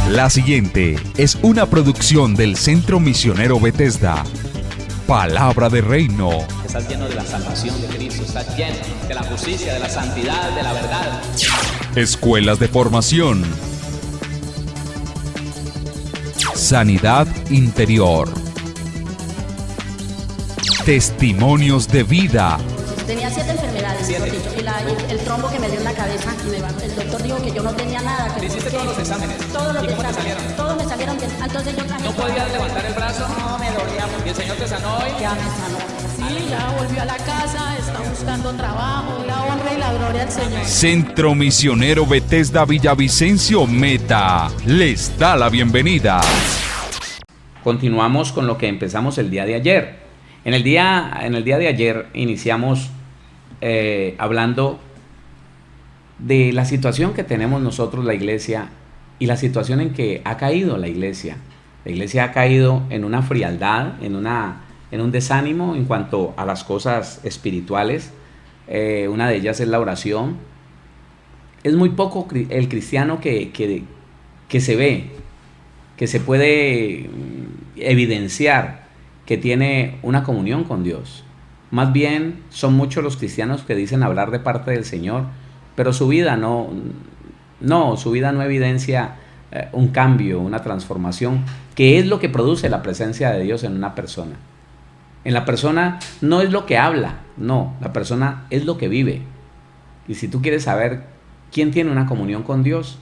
La siguiente es una producción del Centro Misionero Bethesda. Palabra de Reino. Estás lleno de la salvación de Cristo, estás lleno de la justicia, de la santidad, de la verdad. Escuelas de formación. Sanidad interior. Testimonios de vida. Tenía 7 enfermedades, mejor dicho, y el trombo que me dio en la cabeza, el doctor dijo que yo no tenía nada. ¿Le hiciste todos los exámenes? Todos los ¿Y cómo te exámenes, salieron? todos me salieron bien. Entonces yo ¿No podías levantar el brazo? No, me dolía mucho. ¿Y el Señor te sanó hoy? Ya me sanó. Sí, ya volvió a la casa, está buscando trabajo, la honra y la gloria al Señor. Centro Misionero Bethesda Villavicencio Meta les da la bienvenida. Continuamos con lo que empezamos el día de ayer. En el día de ayer iniciamos hablando de la situación que tenemos nosotros, la iglesia, y la situación en que ha caído la iglesia. La iglesia ha caído en una frialdad, en un desánimo en cuanto a las cosas espirituales. Una de ellas es la oración. Es muy poco el cristiano que se ve, que se puede evidenciar que tiene una comunión con Dios. Más bien son muchos los cristianos que dicen hablar de parte del Señor, pero su vida no evidencia un cambio, una transformación, que es lo que produce la presencia de Dios en una persona. En la persona no es lo que habla, no, la persona es lo que vive. Y si tú quieres saber quién tiene una comunión con Dios,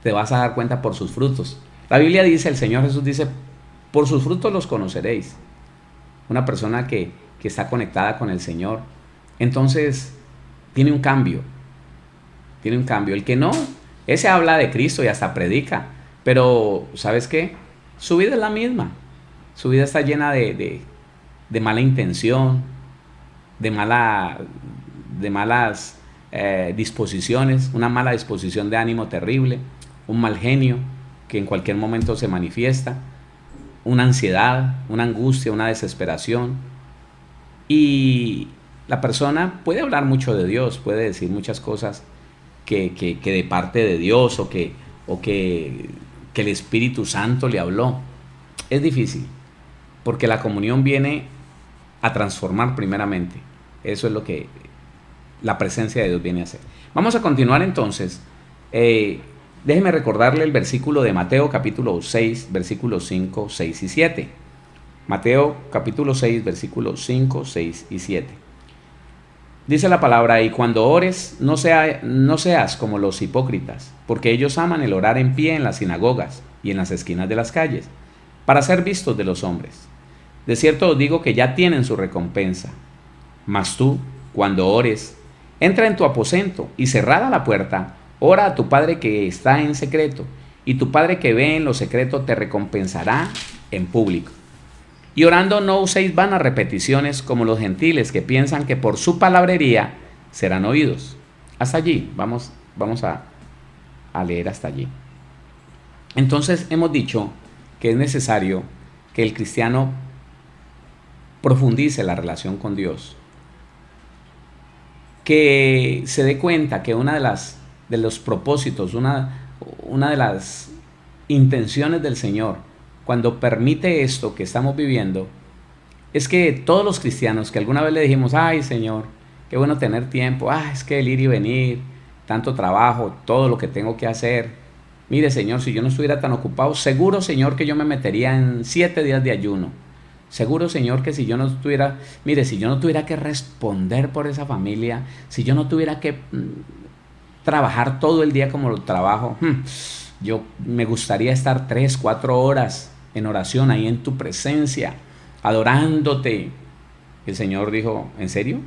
te vas a dar cuenta por sus frutos. La Biblia dice, el Señor Jesús dice, por sus frutos los conoceréis. Una persona que está conectada con el Señor, entonces tiene un cambio. El que no, ese habla de Cristo y hasta predica, pero ¿sabes qué? Su vida es la misma. Su vida está llena de mala intención, de malas disposiciones, una mala disposición de ánimo terrible, un mal genio que en cualquier momento se manifiesta, una ansiedad, una angustia, una desesperación. Y la persona puede hablar mucho de Dios, puede decir muchas cosas que de parte de Dios o que el Espíritu Santo le habló. Es difícil, porque la comunión viene a transformar primeramente. Eso es lo que la presencia de Dios viene a hacer. Vamos a continuar entonces. Déjeme recordarle el versículo de Mateo capítulo 6, versículos 5, 6 y 7. Mateo capítulo 6, versículos 5, 6 y 7. Dice la palabra, y cuando ores, no seas como los hipócritas, porque ellos aman el orar en pie en las sinagogas y en las esquinas de las calles, para ser vistos de los hombres. De cierto os digo que ya tienen su recompensa. Mas tú, cuando ores, entra en tu aposento y cerrada la puerta, ora a tu Padre que está en secreto, y tu Padre que ve en lo secreto te recompensará en público. Y orando no uséis vanas repeticiones como los gentiles que piensan que por su palabrería serán oídos. Hasta allí, vamos a leer hasta allí. Entonces hemos dicho que es necesario que el cristiano profundice la relación con Dios, que se dé cuenta que una de los propósitos, una de las intenciones del Señor cuando permite esto que estamos viviendo, es que todos los cristianos que alguna vez le dijimos, ay Señor, qué bueno tener tiempo, es que el ir y venir, tanto trabajo, todo lo que tengo que hacer, mire Señor, si yo no estuviera tan ocupado, seguro Señor que yo me metería en 7 días de ayuno, seguro Señor que si yo no tuviera que responder por esa familia, si yo no tuviera que trabajar todo el día como lo trabajo, yo me gustaría estar 3, 4 horas en oración ahí en tu presencia, adorándote. El Señor dijo, ¿en serio?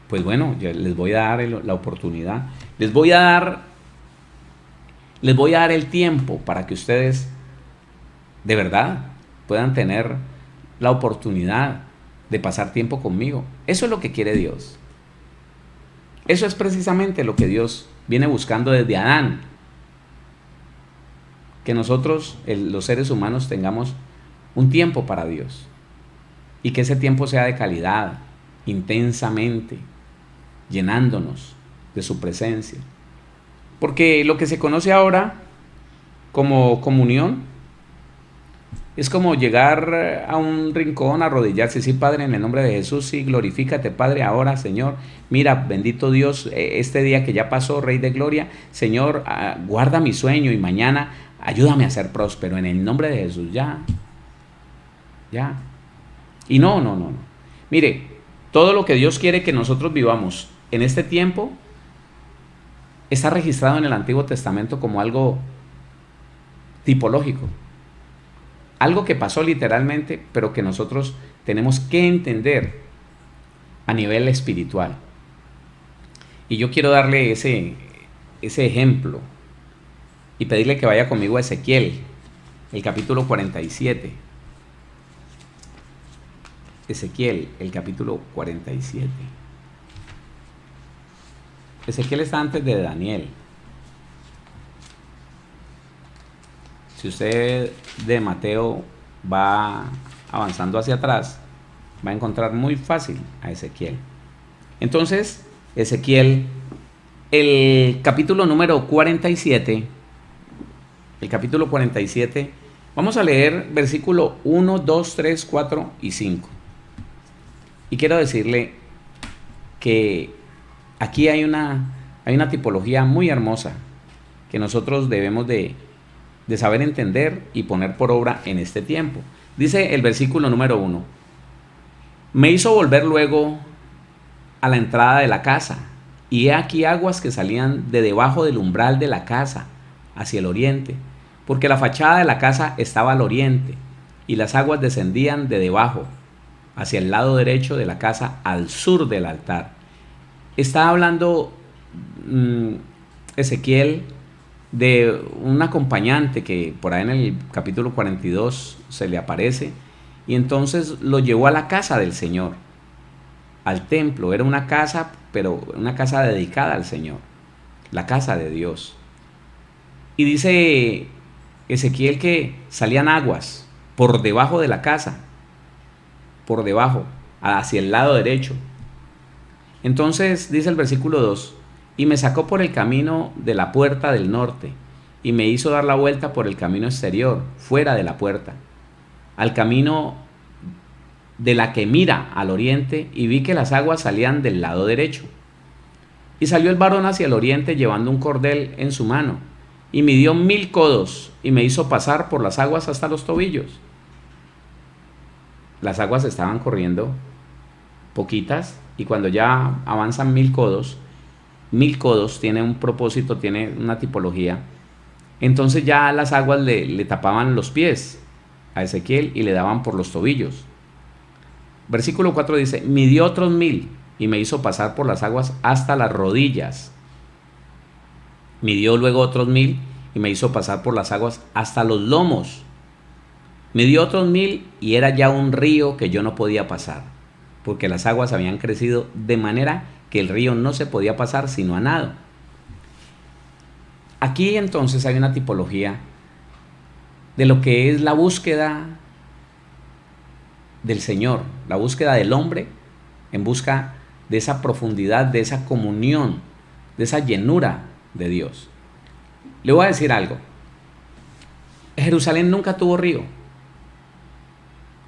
Pues bueno, yo les voy a dar la oportunidad, les voy a dar el tiempo para que ustedes de verdad puedan tener la oportunidad de pasar tiempo conmigo. Eso es lo que quiere Dios. Eso es precisamente lo que Dios viene buscando desde Adán. Que nosotros, los seres humanos, tengamos un tiempo para Dios. Y que ese tiempo sea de calidad, intensamente, llenándonos de su presencia. Porque lo que se conoce ahora como comunión. Es como llegar a un rincón, arrodillarse, sí, Padre, en el nombre de Jesús, sí, glorifícate, Padre, ahora, Señor. Mira, bendito Dios, este día que ya pasó, Rey de Gloria, Señor, guarda mi sueño y mañana ayúdame a ser próspero, en el nombre de Jesús, ya. Y no. Mire, todo lo que Dios quiere que nosotros vivamos en este tiempo está registrado en el Antiguo Testamento como algo tipológico. Algo que pasó literalmente, pero que nosotros tenemos que entender a nivel espiritual. Y yo quiero darle ese ejemplo y pedirle que vaya conmigo a Ezequiel, el capítulo 47. Ezequiel, el capítulo 47. Ezequiel está antes de Daniel. Si usted de Mateo va avanzando hacia atrás, va a encontrar muy fácil a Ezequiel. Entonces, Ezequiel, el capítulo número 47, vamos a leer versículo 1, 2, 3, 4 y 5. Y quiero decirle que aquí hay una tipología muy hermosa que nosotros debemos de saber entender y poner por obra en este tiempo. Dice el versículo número 1: me hizo volver luego a la entrada de la casa, y he aquí aguas que salían de debajo del umbral de la casa hacia el oriente, porque la fachada de la casa estaba al oriente, y las aguas descendían de debajo hacia el lado derecho de la casa al sur del altar. Está hablando Ezequiel de un acompañante que por ahí en el capítulo 42 se le aparece, y entonces lo llevó a la casa del Señor, al templo. Era una casa, pero una casa dedicada al Señor, la casa de Dios. Y dice Ezequiel que salían aguas por debajo de la casa, por debajo, hacia el lado derecho. Entonces dice el versículo 2: y me sacó por el camino de la puerta del norte, y me hizo dar la vuelta por el camino exterior, fuera de la puerta, al camino de la que mira al oriente, y vi que las aguas salían del lado derecho. Y salió el varón hacia el oriente llevando un cordel en su mano, y midió 1000 codos, y me hizo pasar por las aguas hasta los tobillos. Las aguas estaban corriendo poquitas, y cuando ya avanzan 1000 codos, 1000 codos tiene un propósito, tiene una tipología. Entonces ya las aguas le tapaban los pies a Ezequiel y le daban por los tobillos. Versículo 4 dice: midió otros 1000 y me hizo pasar por las aguas hasta las rodillas. Midió luego otros 1000 y me hizo pasar por las aguas hasta los lomos. Midió otros 1000 y era ya un río que yo no podía pasar, porque las aguas habían crecido de manera que el río no se podía pasar sino a nado. Aquí entonces hay una tipología de lo que es la búsqueda del Señor, la búsqueda del hombre en busca de esa profundidad, de esa comunión, de esa llenura de Dios. Le voy a decir algo: Jerusalén nunca tuvo río.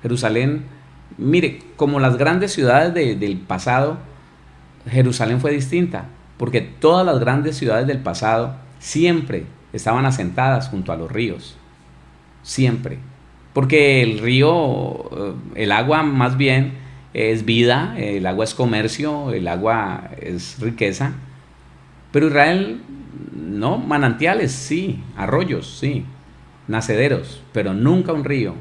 Jerusalén, mire, como las grandes ciudades del pasado, Jerusalén fue distinta, porque todas las grandes ciudades del pasado siempre estaban asentadas junto a los ríos, siempre, porque el río, el agua más bien es vida, el agua es comercio, el agua es riqueza. Pero Israel, no, manantiales sí, arroyos sí, nacederos, pero nunca un río,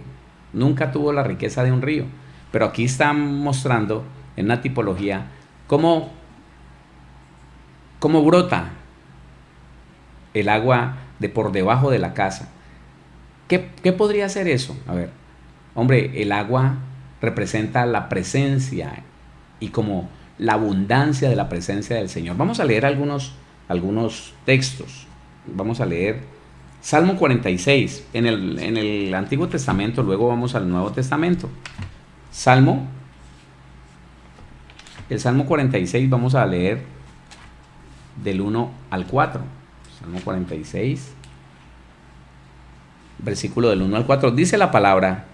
nunca tuvo la riqueza de un río. Pero aquí están mostrando en una tipología cómo brota el agua de por debajo de la casa. ¿Qué podría ser eso? A ver, hombre, el agua representa la presencia y como la abundancia de la presencia del Señor. Vamos a leer algunos textos. Vamos a leer Salmo 46 en el Antiguo Testamento, luego vamos al Nuevo Testamento. El Salmo 46 vamos a leer del 1 al 4. Salmo 46 versículo del 1 al 4. Dice la palabra: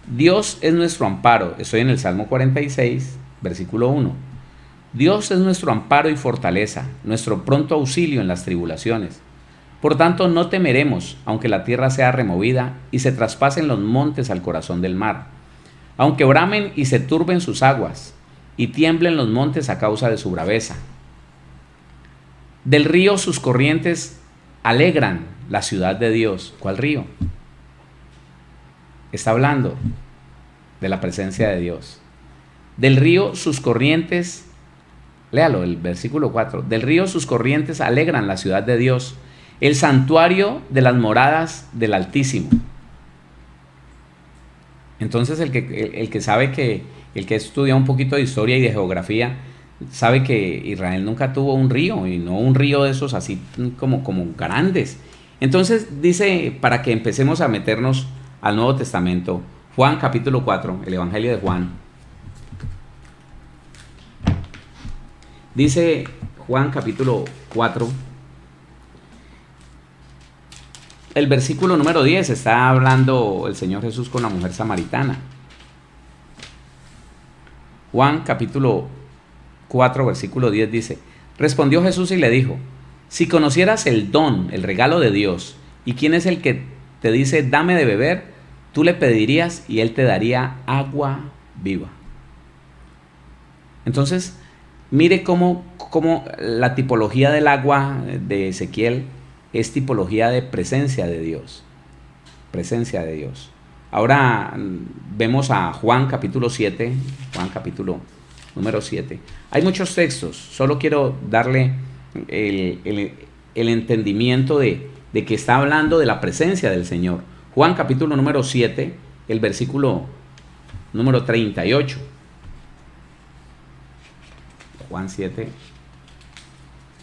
Dios es nuestro amparo. Estoy en el Salmo 46, versículo 1. Dios es nuestro amparo y fortaleza, nuestro pronto auxilio en las tribulaciones. Por tanto, no temeremos, aunque la tierra sea removida y se traspasen los montes al corazón del mar, aunque bramen y se turben sus aguas, y tiemblen los montes a causa de su braveza. Del río sus corrientes alegran la ciudad de Dios. ¿Cuál río? Está hablando de la presencia de Dios. Del río sus corrientes, léalo, el versículo 4. Del río sus corrientes alegran la ciudad de Dios, el santuario de las moradas del Altísimo. Entonces el que sabe que, el que estudia un poquito de historia y de geografía, sabe que Israel nunca tuvo un río, y no un río de esos así como grandes. Entonces dice, para que empecemos a meternos al Nuevo Testamento, Juan capítulo 4, el Evangelio de Juan. Dice Juan capítulo 4, el versículo número 10, está hablando el Señor Jesús con la mujer samaritana. Juan capítulo 4, versículo 10 dice: respondió Jesús y le dijo: si conocieras el don, el regalo de Dios, y quién es el que te dice dame de beber, tú le pedirías y él te daría agua viva. Entonces, mire cómo la tipología del agua de Ezequiel es tipología de presencia de Dios. Presencia de Dios. Ahora vemos a Juan capítulo 7, Juan capítulo número 7. Hay muchos textos, solo quiero darle el entendimiento de que está hablando de la presencia del Señor. Juan capítulo número 7, el versículo número 38. Juan 7,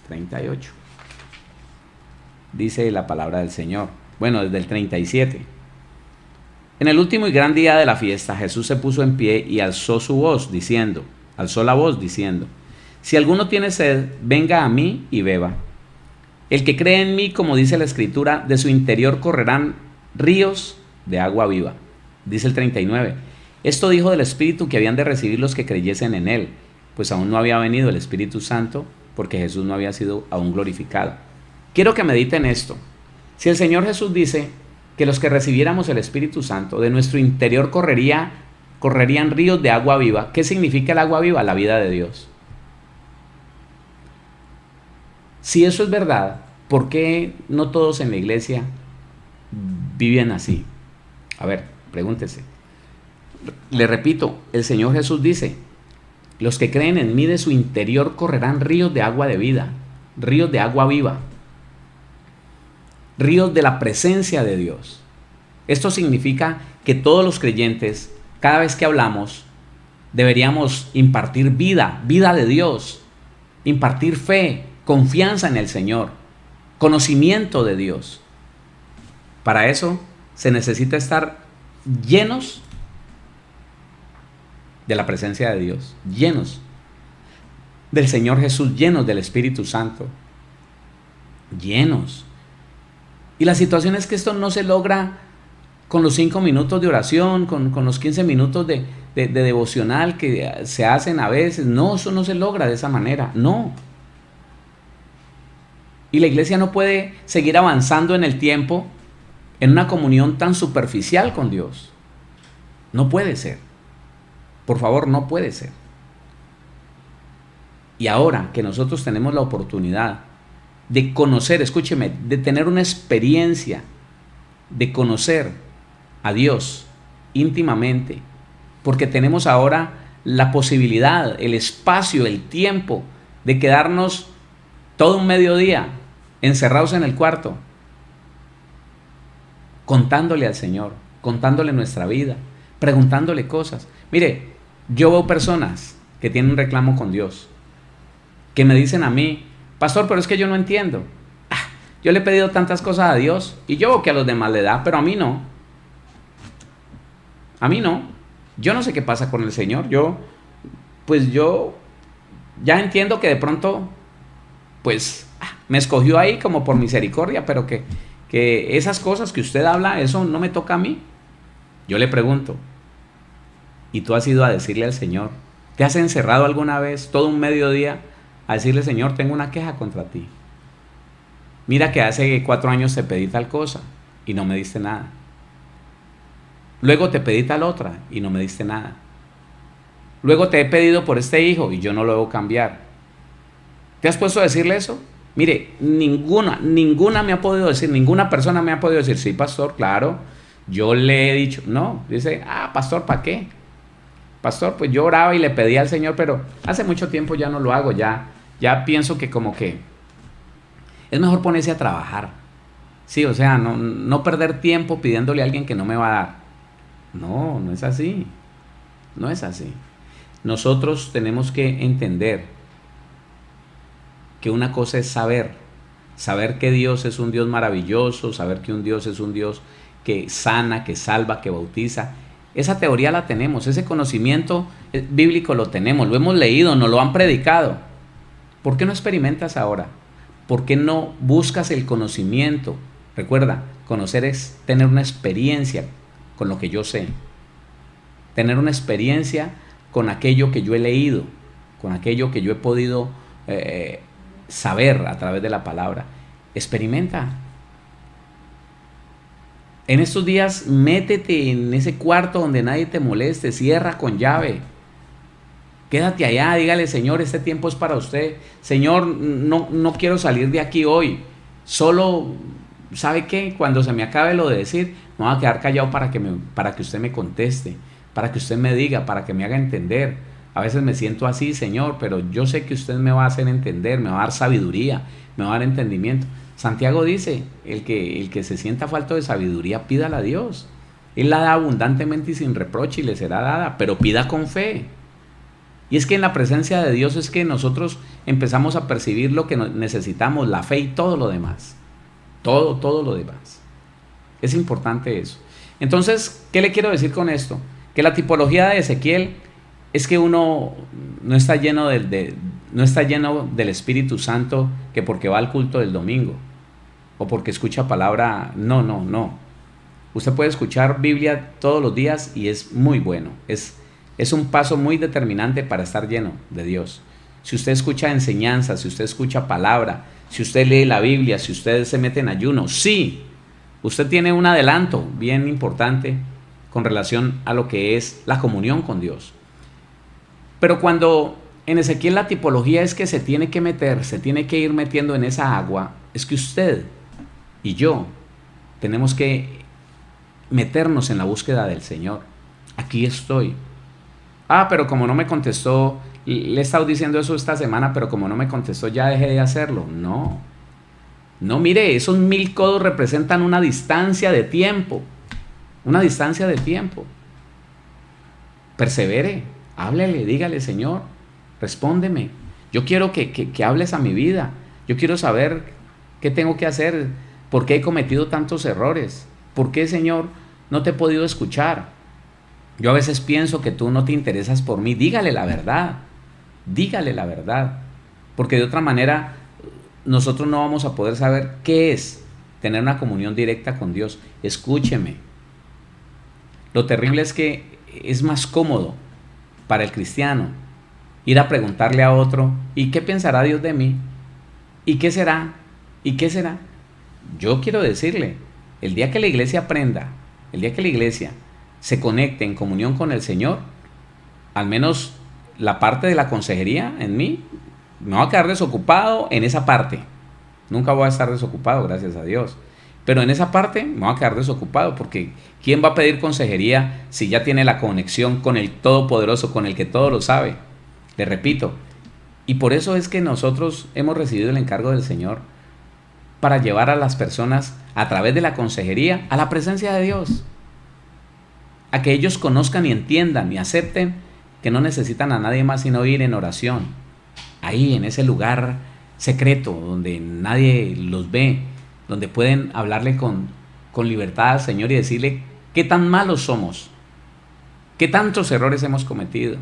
38. Dice la palabra del Señor. Bueno, desde el 37. En el último y gran día de la fiesta, Jesús se puso en pie y alzó la voz diciendo: si alguno tiene sed, venga a mí y beba. El que cree en mí, como dice la Escritura, de su interior correrán ríos de agua viva. Dice el 39. Esto dijo del Espíritu que habían de recibir los que creyesen en él, pues aún no había venido el Espíritu Santo, porque Jesús no había sido aún glorificado. Quiero que mediten esto. Si el Señor Jesús dice que los que recibiéramos el Espíritu Santo, de nuestro interior correrían ríos de agua viva, ¿qué significa el agua viva? La vida de Dios. Si eso es verdad, ¿por qué no todos en la iglesia viven así? A ver, pregúntese. Le repito, el Señor Jesús dice: los que creen en mí, de su interior correrán ríos de agua de vida, ríos de agua viva, ríos de la presencia de Dios. Esto significa que todos los creyentes, cada vez que hablamos, deberíamos impartir vida de Dios, impartir fe, confianza en el Señor, conocimiento de Dios. Para eso se necesita estar llenos de la presencia de Dios, llenos del Señor Jesús, llenos del Espíritu Santo, llenos. Y la situación es que esto no se logra con los 5 minutos de oración, con los 15 minutos de devocional que se hacen a veces. No, eso no se logra de esa manera, no. Y la iglesia no puede seguir avanzando en el tiempo en una comunión tan superficial con Dios. No puede ser. Por favor, no puede ser. Y ahora que nosotros tenemos la oportunidad de conocer, escúcheme, de tener una experiencia, de conocer a Dios íntimamente, porque tenemos ahora la posibilidad, el espacio, el tiempo de quedarnos todo un mediodía encerrados en el cuarto, contándole al Señor, contándole nuestra vida, preguntándole cosas. Mire, yo veo personas que tienen un reclamo con Dios, que me dicen a mí: pastor, pero es que yo no entiendo. Yo le he pedido tantas cosas a Dios y yo veo que a los demás le da, pero a mí no. A mí no. Yo no sé qué pasa con el Señor. Yo ya entiendo que de pronto, pues, me escogió ahí como por misericordia, pero que que esas cosas que usted habla, eso no me toca a mí. Yo le pregunto, ¿y tú has ido a decirle al Señor? ¿Te has encerrado alguna vez todo un mediodía a decirle, Señor, tengo una queja contra ti? Mira que hace 4 años te pedí tal cosa y no me diste nada. Luego te pedí tal otra y no me diste nada. Luego te he pedido por este hijo y yo no lo debo cambiar. ¿Te has puesto a decirle eso? Mire, ninguna me ha podido decir, ninguna persona me ha podido decir, sí, pastor, claro, yo le he dicho. No, dice, pastor, ¿para qué? Pastor, pues yo oraba y le pedía al Señor, pero hace mucho tiempo ya no lo hago, ya pienso que como que es mejor ponerse a trabajar. Sí, o sea, no perder tiempo pidiéndole a alguien que no me va a dar. No, no es así. No es así. Nosotros tenemos que entender que una cosa es saber que Dios es un Dios maravilloso, saber que un Dios es un Dios que sana, que salva, que bautiza. Esa teoría la tenemos, ese conocimiento bíblico lo tenemos, lo hemos leído, nos lo han predicado. ¿Por qué no experimentas ahora? ¿Por qué no buscas el conocimiento? Recuerda, conocer es tener una experiencia con lo que yo sé. Tener una experiencia con aquello que yo he leído, con aquello que yo he podido saber a través de la palabra. Experimenta. En estos días, métete en ese cuarto donde nadie te moleste, cierra con llave. Quédate allá, dígale, Señor, este tiempo es para usted. Señor, no quiero salir de aquí hoy. Solo, ¿sabe qué? Cuando se me acabe lo de decir, me voy a quedar callado para que usted me conteste, para que usted me diga, para que me haga entender. A veces me siento así, Señor, pero yo sé que usted me va a hacer entender, me va a dar sabiduría, me va a dar entendimiento. Santiago dice, el que se sienta falto de sabiduría, pídala a Dios. Él la da abundantemente y sin reproche y le será dada, pero pida con fe. Y es que en la presencia de Dios es que nosotros empezamos a percibir lo que necesitamos, la fe y todo lo demás. Todo lo demás. Es importante eso. Entonces, ¿qué le quiero decir con esto? Que la tipología de Ezequiel es que uno no está lleno del Espíritu Santo que porque va al culto del domingo o porque escucha palabra. No. Usted puede escuchar Biblia todos los días y es muy bueno. Es un paso muy determinante para estar lleno de Dios. Si usted escucha enseñanza, si usted escucha palabra, si usted lee la Biblia, si usted se mete en ayuno, sí, usted tiene un adelanto bien importante con relación a lo que es la comunión con Dios. Pero cuando en Ezequiel la tipología es que se tiene que meter, se tiene que ir metiendo en esa agua, es que usted y yo tenemos que meternos en la búsqueda del Señor. Aquí estoy. Pero como no me contestó, le he estado diciendo eso esta semana, pero como no me contestó ya dejé de hacerlo. No, mire, esos 1000 codos representan una distancia de tiempo. Una distancia de tiempo. Persevere, háblele, dígale, Señor, respóndeme. Yo quiero que hables a mi vida. Yo quiero saber qué tengo que hacer, por qué he cometido tantos errores, por qué, Señor, no te he podido escuchar. Yo a veces pienso que tú no te interesas por mí. Dígale la verdad, porque de otra manera nosotros no vamos a poder saber qué es tener una comunión directa con Dios. Escúcheme, lo terrible es que es más cómodo para el cristiano ir a preguntarle a otro, ¿y qué pensará Dios de mí? ¿Y qué será? ¿Y qué será? Yo quiero decirle, el día que la iglesia aprenda, el día que la iglesia se conecte en comunión con el Señor, al menos la parte de la consejería en mí, me voy a quedar desocupado en esa parte. Nunca voy a estar desocupado, gracias a Dios. Pero en esa parte me voy a quedar desocupado, porque ¿quién va a pedir consejería si ya tiene la conexión con el Todopoderoso, con el que todo lo sabe? Le repito, y por eso es que nosotros hemos recibido el encargo del Señor para llevar a las personas a través de la consejería a la presencia de Dios. A que ellos conozcan y entiendan y acepten que no necesitan a nadie más sino ir en oración. Ahí, en ese lugar secreto, donde nadie los ve, donde pueden hablarle con libertad al Señor y decirle qué tan malos somos, qué tantos errores hemos cometido.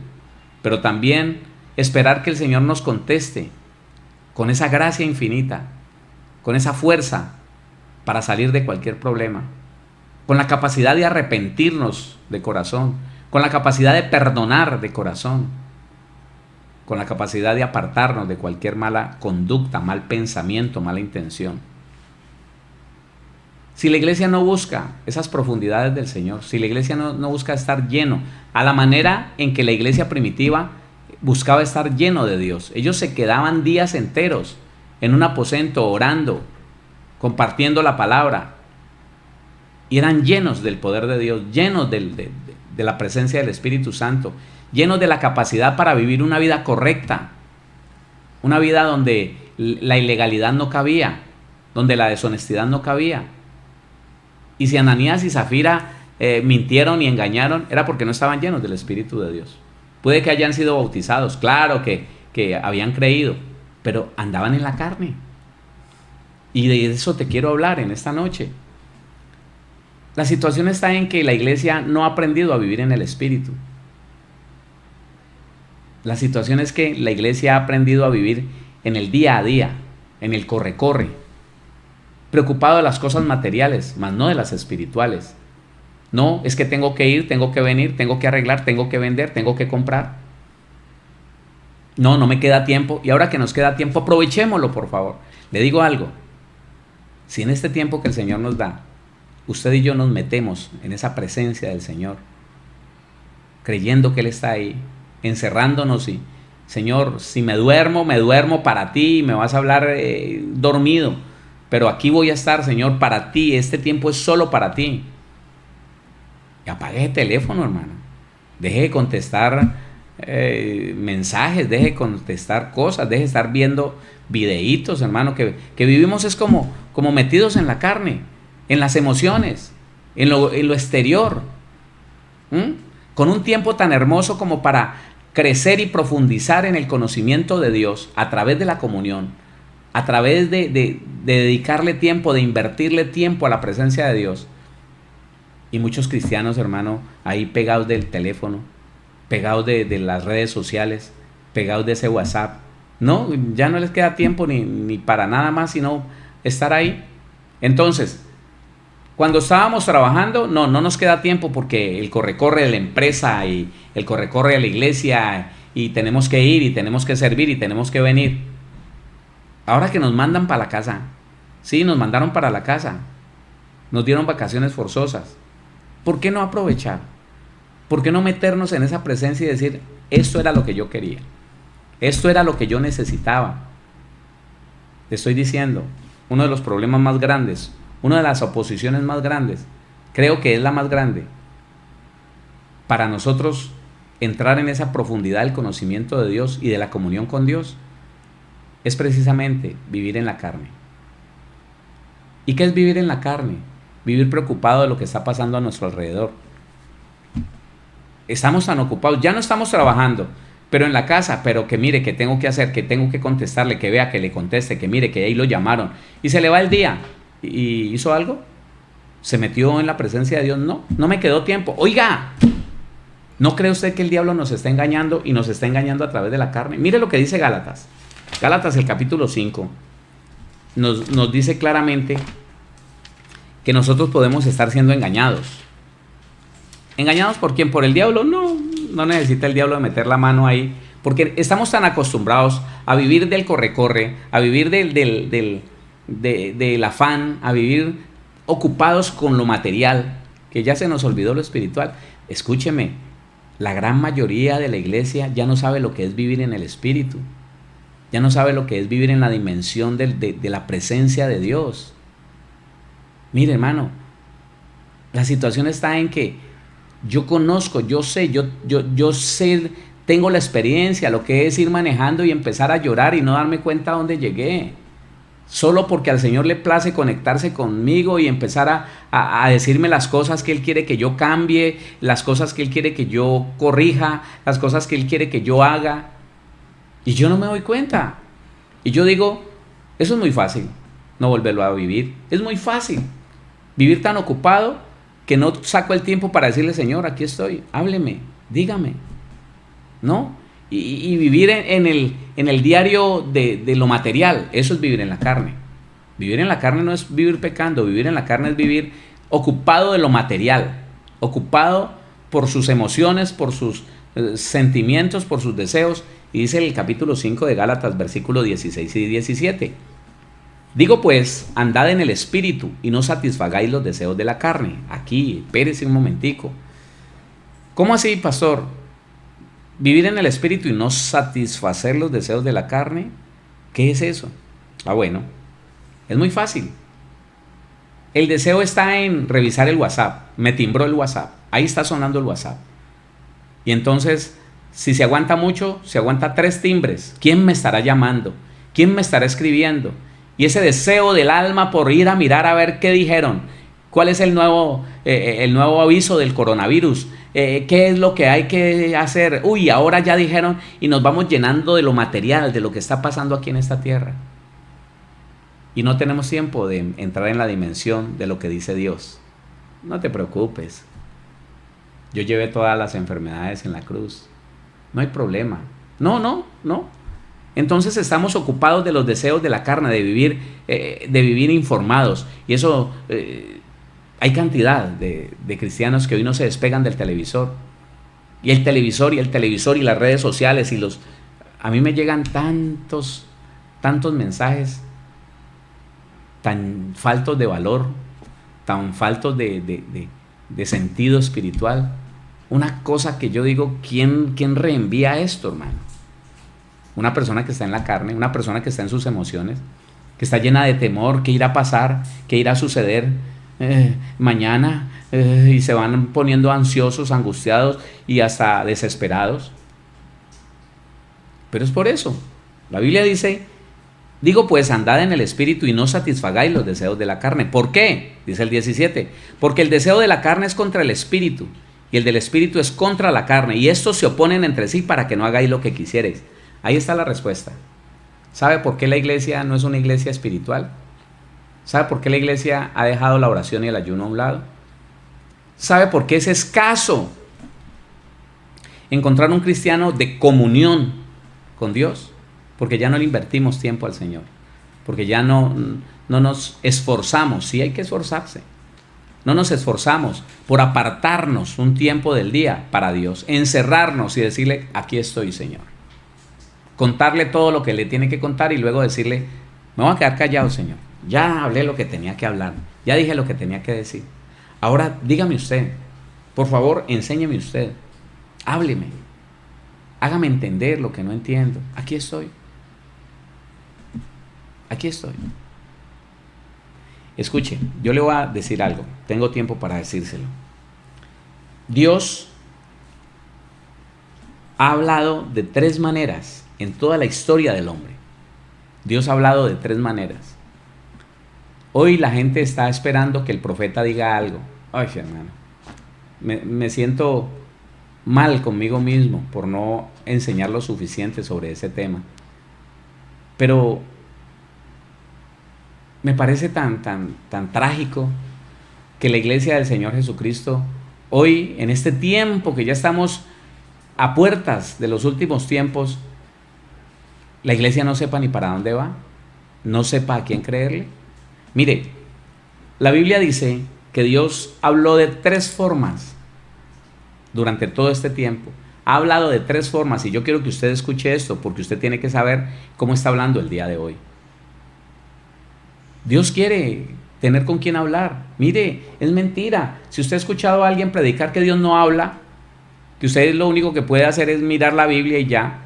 Pero también esperar que el Señor nos conteste con esa gracia infinita, con esa fuerza para salir de cualquier problema, con la capacidad de arrepentirnos de corazón, con la capacidad de perdonar de corazón, con la capacidad de apartarnos de cualquier mala conducta, mal pensamiento, mala intención. Si la iglesia no busca esas profundidades del Señor, si la iglesia no busca estar lleno, a la manera en que la iglesia primitiva buscaba estar lleno de Dios, ellos se quedaban días enteros en un aposento orando, compartiendo la palabra, y eran llenos del poder de Dios, llenos de la presencia del Espíritu Santo, llenos de la capacidad para vivir una vida correcta, una vida donde la ilegalidad no cabía, donde la deshonestidad no cabía. Y si Ananías y Zafira mintieron y engañaron, era porque no estaban llenos del Espíritu de Dios. Puede que hayan sido bautizados, claro que habían creído, pero andaban en la carne. Y de eso te quiero hablar en esta noche. La situación está en que la iglesia no ha aprendido a vivir en el Espíritu. La situación es que la iglesia ha aprendido a vivir en el día a día, en el corre-corre, preocupado de las cosas materiales, mas no de las espirituales. No, es que tengo que ir, tengo que venir, tengo que arreglar, tengo que vender, tengo que comprar. No me queda tiempo. Y ahora que nos queda tiempo, aprovechémoslo, por favor. Le digo algo. Si en este tiempo que el Señor nos da, usted y yo nos metemos en esa presencia del Señor, creyendo que Él está ahí, encerrándonos y, Señor, si me duermo para ti, me vas a hablar dormido, pero aquí voy a estar, Señor, para ti, este tiempo es solo para ti. Y apague el teléfono, hermano. Deje de contestar mensajes, deje de contestar cosas, deje de estar viendo videitos, hermano, que vivimos es como metidos en la carne, en las emociones, en lo exterior, con un tiempo tan hermoso como para crecer y profundizar en el conocimiento de Dios a través de la comunión, a través de dedicarle tiempo, de invertirle tiempo a la presencia de Dios. Y muchos cristianos, hermano, ahí pegados del teléfono, pegados de las redes sociales, pegados de ese WhatsApp. No, ya no les queda tiempo ni para nada más, sino estar ahí. Entonces, cuando estábamos trabajando, no nos queda tiempo porque el corre-corre de la empresa y el corre-corre de la iglesia y tenemos que ir y tenemos que servir y tenemos que venir. Ahora que nos mandan para la casa, sí, nos mandaron para la casa, nos dieron vacaciones forzosas. ¿Por qué no aprovechar? ¿Por qué no meternos en esa presencia y decir, esto era lo que yo quería? Esto era lo que yo necesitaba. Te estoy diciendo, uno de los problemas más grandes, una de las oposiciones más grandes, creo que es la más grande, para nosotros entrar en esa profundidad del conocimiento de Dios y de la comunión con Dios, es precisamente vivir en la carne. ¿Y qué es vivir en la carne? Vivir preocupado de lo que está pasando a nuestro alrededor. Estamos tan ocupados, ya no estamos trabajando, pero en la casa, pero que mire, que tengo que hacer, que tengo que contestarle, que vea, que le conteste, que mire, que ahí lo llamaron. Y se le va el día. ¿Y hizo algo? ¿Se metió en la presencia de Dios? No me quedó tiempo. Oiga, ¿no cree usted que el diablo nos está engañando y nos está engañando a través de la carne? Mire lo que dice Gálatas. Gálatas, el capítulo 5, nos dice claramente que nosotros podemos estar siendo engañados. ¿Engañados por quién? ¿Por el diablo? No necesita el diablo de meter la mano ahí, porque estamos tan acostumbrados a vivir del corre-corre, a vivir del afán, a vivir ocupados con lo material, que ya se nos olvidó lo espiritual. Escúcheme, la gran mayoría de la iglesia ya no sabe lo que es vivir en el Espíritu, ya no sabe lo que es vivir en la dimensión de la presencia de Dios. Mire, hermano, la situación está en que yo conozco, yo sé, tengo la experiencia, lo que es ir manejando y empezar a llorar y no darme cuenta a dónde llegué. Solo porque al Señor le place conectarse conmigo y empezar a decirme las cosas que Él quiere que yo cambie, las cosas que Él quiere que yo corrija, las cosas que Él quiere que yo haga. Y yo no me doy cuenta. Y yo digo, eso es muy fácil, no volverlo a vivir. Es muy fácil vivir tan ocupado que no saco el tiempo para decirle, Señor, aquí estoy, hábleme, dígame, ¿no? Y vivir en el diario de lo material, eso es vivir en la carne. Vivir en la carne no es vivir pecando, vivir en la carne es vivir ocupado de lo material, ocupado por sus emociones, por sus sentimientos, por sus deseos. Y dice el capítulo 5 de Gálatas, versículos 16 y 17. Digo pues, andad en el espíritu y no satisfagáis los deseos de la carne. Aquí, espérese un momentico. ¿Cómo así, pastor? ¿Vivir en el espíritu y no satisfacer los deseos de la carne? ¿Qué es eso? Bueno, es muy fácil. El deseo está en revisar el WhatsApp. Me timbró el WhatsApp. Ahí está sonando el WhatsApp. Y entonces, si se aguanta mucho, se aguanta 3 timbres. ¿Quién me estará llamando? ¿Quién me estará escribiendo? Y ese deseo del alma por ir a mirar a ver qué dijeron. ¿Cuál es el nuevo aviso del coronavirus? ¿Qué es lo que hay que hacer? Uy, ahora ya dijeron, y nos vamos llenando de lo material, de lo que está pasando aquí en esta tierra. Y no tenemos tiempo de entrar en la dimensión de lo que dice Dios. No te preocupes. Yo llevé todas las enfermedades en la cruz. No hay problema. No. Entonces estamos ocupados de los deseos de la carne, de vivir informados. Y eso, hay cantidad de cristianos que hoy no se despegan del televisor. Y el televisor y las redes sociales a mí me llegan tantos mensajes tan faltos de valor, tan faltos de sentido espiritual. Una cosa que yo digo, ¿quién reenvía esto, hermano? Una persona que está en la carne, una persona que está en sus emociones, que está llena de temor, qué irá a pasar, qué irá a suceder mañana, y se van poniendo ansiosos, angustiados y hasta desesperados. Pero es por eso. La Biblia dice, digo pues, andad en el espíritu y no satisfagáis los deseos de la carne. ¿Por qué? Dice el 17. Porque el deseo de la carne es contra el espíritu, y el del espíritu es contra la carne, y estos se oponen entre sí para que no hagáis lo que quisierais. Ahí está la respuesta. ¿Sabe por qué la iglesia no es una iglesia espiritual? ¿Sabe por qué la iglesia ha dejado la oración y el ayuno a un lado? ¿Sabe por qué es escaso encontrar un cristiano de comunión con Dios? Porque ya no le invertimos tiempo al Señor. Porque ya no nos esforzamos. Sí hay que esforzarse. No nos esforzamos por apartarnos un tiempo del día para Dios. Encerrarnos y decirle, aquí estoy, Señor. Contarle todo lo que le tiene que contar y luego decirle, me voy a quedar callado, Señor. Ya hablé lo que tenía que hablar. Ya dije lo que tenía que decir. Ahora dígame usted. Por favor, enséñeme usted. Hábleme. Hágame entender lo que no entiendo. Aquí estoy. Aquí estoy. Escuche, yo le voy a decir algo. Tengo tiempo para decírselo. Dios ha hablado de 3 maneras en toda la historia del hombre. Dios ha hablado de 3 maneras. Hoy la gente está esperando que el profeta diga algo. Ay, hermano, me siento mal conmigo mismo por no enseñar lo suficiente sobre ese tema. Pero me parece tan trágico que la iglesia del Señor Jesucristo, hoy, en este tiempo que ya estamos a puertas de los últimos tiempos, la iglesia no sepa ni para dónde va, no sepa a quién creerle. Mire, la Biblia dice que Dios habló de 3 formas durante todo este tiempo. Ha hablado de 3 formas y yo quiero que usted escuche esto porque usted tiene que saber cómo está hablando el día de hoy. Dios quiere tener con quién hablar. Mire, es mentira. Si usted ha escuchado a alguien predicar que Dios no habla, que usted lo único que puede hacer es mirar la Biblia y ya,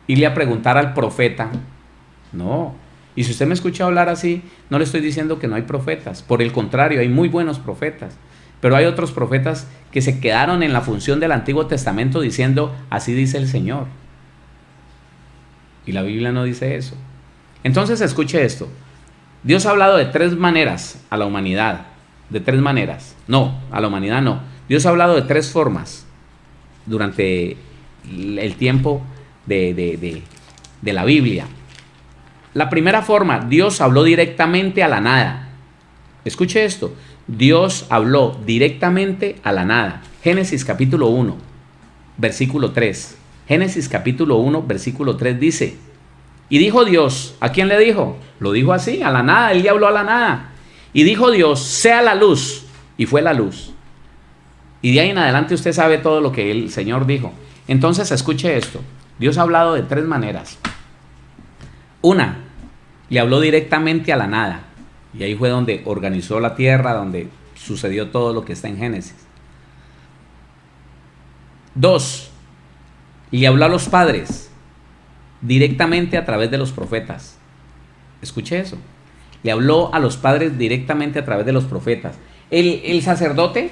irle a preguntar al profeta. No. Y si usted me escucha hablar así, no le estoy diciendo que no hay profetas. Por el contrario, hay muy buenos profetas. Pero hay otros profetas que se quedaron en la función del Antiguo Testamento diciendo, así dice el Señor. Y la Biblia no dice eso. Entonces escuche esto. Dios ha hablado de 3 maneras a la humanidad. De 3 maneras. No, a la humanidad no. Dios ha hablado de 3 formas durante el tiempo de la Biblia. La primera forma, Dios habló directamente a la nada. Escuche esto. Dios habló directamente a la nada. Génesis capítulo 1, versículo 3. Génesis capítulo 1, versículo 3 dice, Y dijo Dios, ¿a quién le dijo? Lo dijo así, a la nada, él le habló a la nada. Y dijo Dios, sea la luz, y fue la luz. Y de ahí en adelante usted sabe todo lo que el Señor dijo. Entonces escuche esto, Dios ha hablado de 3 maneras. Una, le habló directamente a la nada, y ahí fue donde organizó la tierra, donde sucedió todo lo que está en Génesis. 2, le habló a los padres directamente a través de los profetas. Escuche eso. Le habló a los padres directamente a través de los profetas. El sacerdote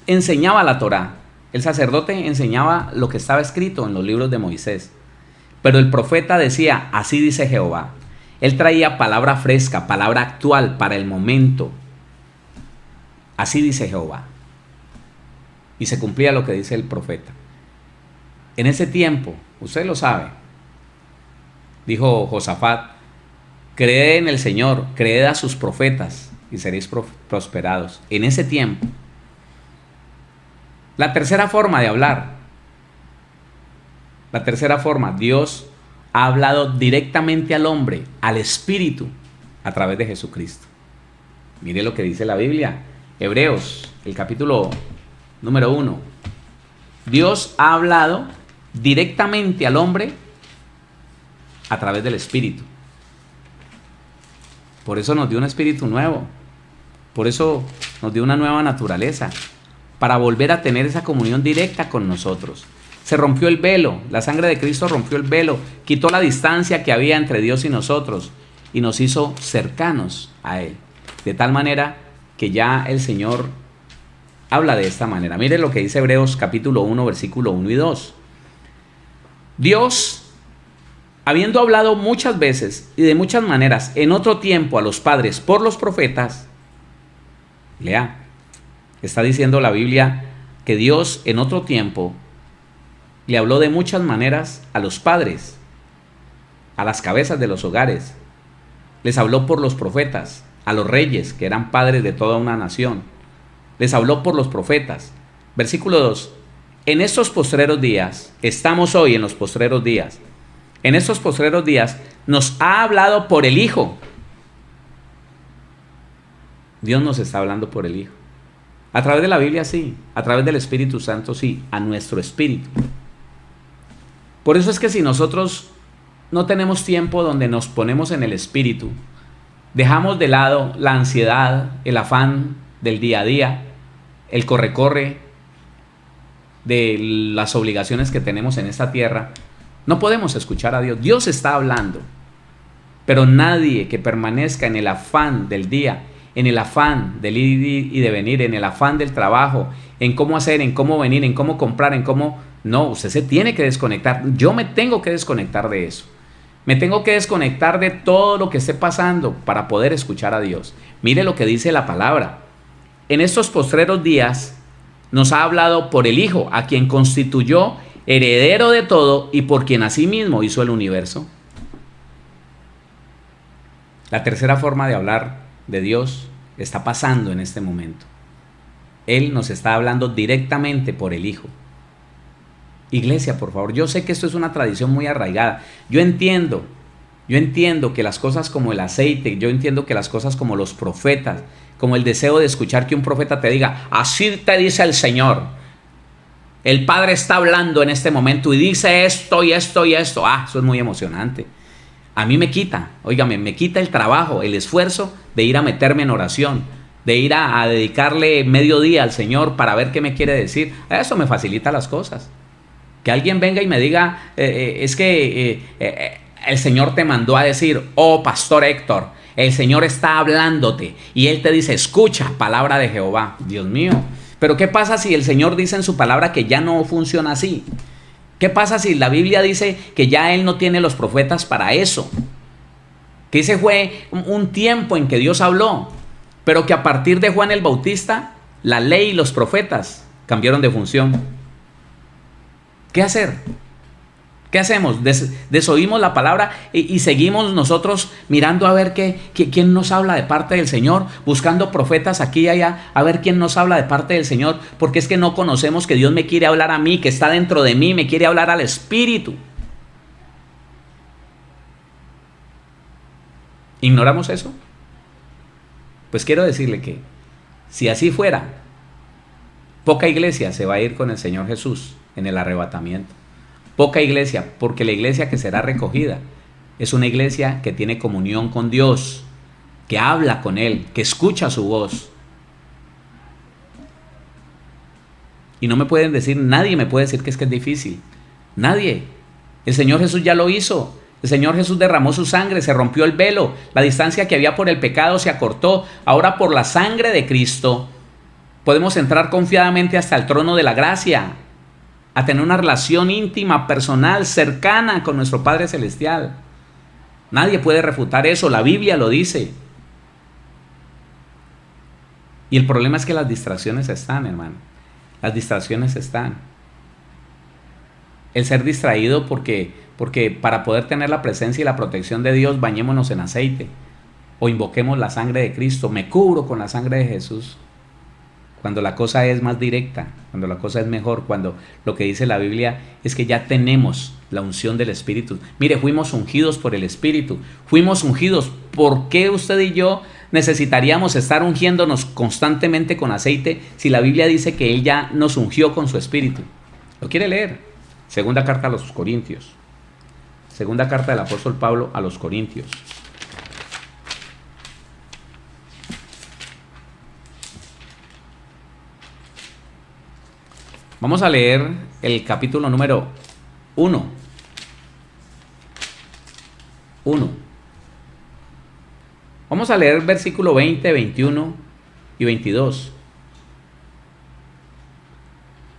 enseñaba la Torá. El sacerdote enseñaba lo que estaba escrito en los libros de Moisés. Pero el profeta decía, así dice Jehová. Él traía palabra fresca, palabra actual para el momento. Así dice Jehová. Y se cumplía lo que dice el profeta. En ese tiempo, usted lo sabe, dijo Josafat, creed en el Señor, creed a sus profetas y seréis prosperados. En ese tiempo. La tercera forma de hablar. La tercera forma, Dios ha hablado directamente al hombre, al espíritu, a través de Jesucristo. Mire lo que dice la Biblia. Hebreos, el capítulo número 1. Dios ha hablado directamente al hombre a través del espíritu. Por eso nos dio un espíritu nuevo. Por eso nos dio una nueva naturaleza. Para volver a tener esa comunión directa con nosotros. Se rompió el velo, la sangre de Cristo rompió el velo, quitó la distancia que había entre Dios y nosotros y nos hizo cercanos a Él. De tal manera que ya el Señor habla de esta manera. Mire lo que dice Hebreos capítulo 1, versículo 1 y 2. Dios, habiendo hablado muchas veces y de muchas maneras en otro tiempo a los padres por los profetas, lea, está diciendo la Biblia que Dios en otro tiempo le habló de muchas maneras a los padres, a las cabezas de los hogares. Les habló por los profetas, a los reyes que eran padres de toda una nación. Les habló por los profetas. Versículo 2. En estos postreros días, estamos hoy en los postreros días. En estos postreros días nos ha hablado por el Hijo. Dios nos está hablando por el Hijo. A través de la Biblia sí, a través del Espíritu Santo sí, a nuestro espíritu. Por eso es que si nosotros no tenemos tiempo donde nos ponemos en el espíritu, dejamos de lado la ansiedad, el afán del día a día, el corre-corre de las obligaciones que tenemos en esta tierra, no podemos escuchar a Dios. Dios está hablando, pero nadie que permanezca en el afán del día, en el afán del ir y de venir, en el afán del trabajo, en cómo hacer, en cómo venir, en cómo comprar, en cómo... No, usted se tiene que desconectar. Yo me tengo que desconectar de eso. Me tengo que desconectar de todo lo que esté pasando para poder escuchar a Dios. Mire lo que dice la palabra. En estos postreros días nos ha hablado por el Hijo, a quien constituyó heredero de todo y por quien asimismo hizo el universo. La tercera forma de hablar de Dios está pasando en este momento. Él nos está hablando directamente por el Hijo. Iglesia, por favor, yo sé que esto es una tradición muy arraigada. Yo entiendo que las cosas como el aceite, yo entiendo que las cosas como los profetas, como el deseo de escuchar que un profeta te diga, así te dice el Señor. El Padre está hablando en este momento y dice esto y esto y esto. Eso es muy emocionante. A mí me quita, óigame, me quita el trabajo, el esfuerzo de ir a meterme en oración, de ir a dedicarle medio día al Señor para ver qué me quiere decir. Eso me facilita las cosas. Que alguien venga y me diga, es que el Señor te mandó a decir, oh Pastor Héctor, el Señor está hablándote y Él te dice, escucha, palabra de Jehová. Dios mío, pero ¿qué pasa si el Señor dice en su palabra que ya no funciona así? ¿Qué pasa si la Biblia dice que ya Él no tiene los profetas para eso? Que ese fue un tiempo en que Dios habló, pero que a partir de Juan el Bautista, la ley y los profetas cambiaron de función. ¿Qué hacer? ¿Qué hacemos? Desoímos la palabra y seguimos nosotros mirando a ver quién nos habla de parte del Señor, buscando profetas aquí y allá, a ver quién nos habla de parte del Señor, porque es que no conocemos que Dios me quiere hablar a mí, que está dentro de mí, me quiere hablar al Espíritu. ¿Ignoramos eso? Pues quiero decirle que si así fuera, poca iglesia se va a ir con el Señor Jesús en el arrebatamiento. Poca iglesia, porque la iglesia que será recogida es una iglesia que tiene comunión con Dios, que habla con Él, que escucha su voz. Y no me pueden decir, nadie me puede decir que es difícil. Nadie. El Señor Jesús ya lo hizo. El Señor Jesús derramó su sangre, se rompió el velo. La distancia que había por el pecado se acortó. Ahora por la sangre de Cristo podemos entrar confiadamente hasta el trono de la gracia, a tener una relación íntima, personal, cercana con nuestro Padre Celestial. Nadie puede refutar eso, la Biblia lo dice. Y el problema es que las distracciones están, hermano. Las distracciones están. El ser distraído porque para poder tener la presencia y la protección de Dios, bañémonos en aceite o invoquemos la sangre de Cristo. Me cubro con la sangre de Jesús. Cuando la cosa es más directa, cuando la cosa es mejor, cuando lo que dice la Biblia es que ya tenemos la unción del Espíritu. Mire, fuimos ungidos por el Espíritu, fuimos ungidos. ¿Por qué usted y yo necesitaríamos estar ungiéndonos constantemente con aceite si la Biblia dice que Él ya nos ungió con su Espíritu? ¿Lo quiere leer? Segunda carta a los Corintios. Segunda carta del apóstol Pablo a los Corintios. Vamos a leer el capítulo número 1. Vamos a leer versículo 20, 21 y 22.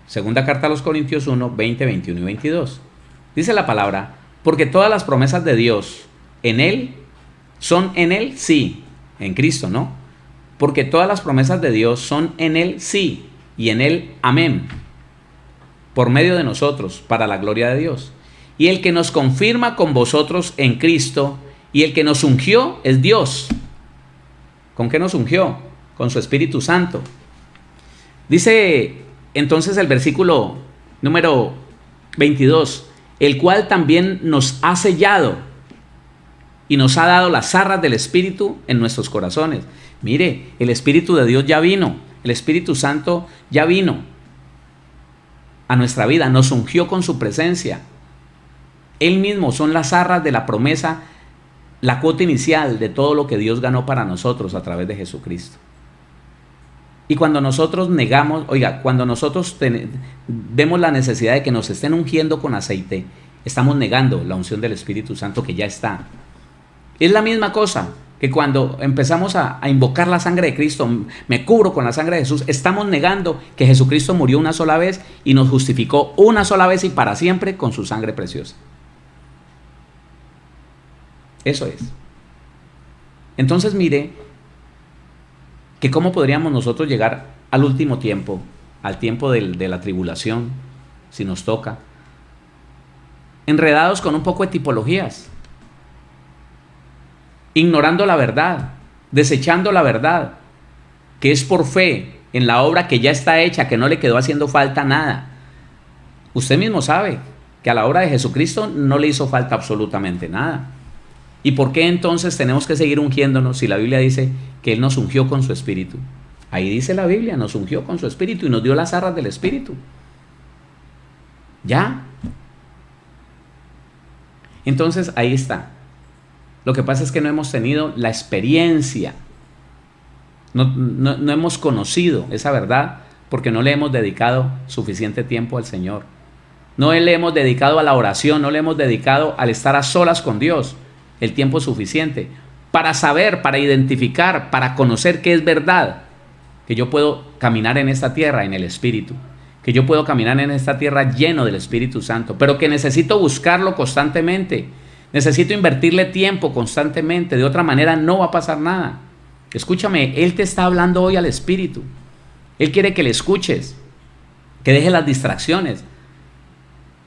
Segunda carta a los Corintios 1, 20, 21 y 22. Dice la palabra, porque todas las promesas de Dios en Él, son en Él, sí, en Cristo, ¿no? Porque todas las promesas de Dios son en Él, sí, y en Él, amén. Por medio de nosotros, para la gloria de Dios. Y el que nos confirma con vosotros en Cristo, y el que nos ungió es Dios. ¿Con qué nos ungió? Con su Espíritu Santo. Dice entonces el versículo número 22, el cual también nos ha sellado y nos ha dado las arras del Espíritu en nuestros corazones. Mire, el Espíritu de Dios ya vino, el Espíritu Santo ya vino a nuestra vida, nos ungió con su presencia. Él mismo son las arras de la promesa, la cuota inicial de todo lo que Dios ganó para nosotros a través de Jesucristo. Y cuando nosotros negamos, cuando nosotros vemos la necesidad de que nos estén ungiendo con aceite, estamos negando la unción del Espíritu Santo que ya está. Es la misma cosa que cuando empezamos a invocar la sangre de Cristo, me cubro con la sangre de Jesús, estamos negando que Jesucristo murió una sola vez y nos justificó una sola vez y para siempre con su sangre preciosa. Eso es. Entonces mire que cómo podríamos nosotros llegar al último tiempo, al tiempo de la tribulación, si nos toca, enredados con un poco de tipologías, ignorando la verdad, desechando la verdad, que es por fe en la obra que ya está hecha, que no le quedó haciendo falta nada. Usted mismo sabe que a la obra de Jesucristo no le hizo falta absolutamente nada. ¿Y por qué entonces tenemos que seguir ungiéndonos si la Biblia dice que Él nos ungió con su Espíritu? Ahí dice la Biblia, nos ungió con su Espíritu y nos dio las arras del Espíritu. ¿Ya? Entonces ahí está. Lo que pasa es que no hemos tenido la experiencia, no hemos conocido esa verdad porque no le hemos dedicado suficiente tiempo al Señor. No le hemos dedicado a la oración, no le hemos dedicado al estar a solas con Dios el tiempo suficiente para saber, para identificar, para conocer que es verdad, que yo puedo caminar en esta tierra en el Espíritu, que yo puedo caminar en esta tierra lleno del Espíritu Santo, pero que necesito buscarlo constantemente, necesito invertirle tiempo constantemente, de otra manera no va a pasar nada. Escúchame, Él te está hablando hoy al Espíritu, Él quiere que le escuches, que dejes las distracciones,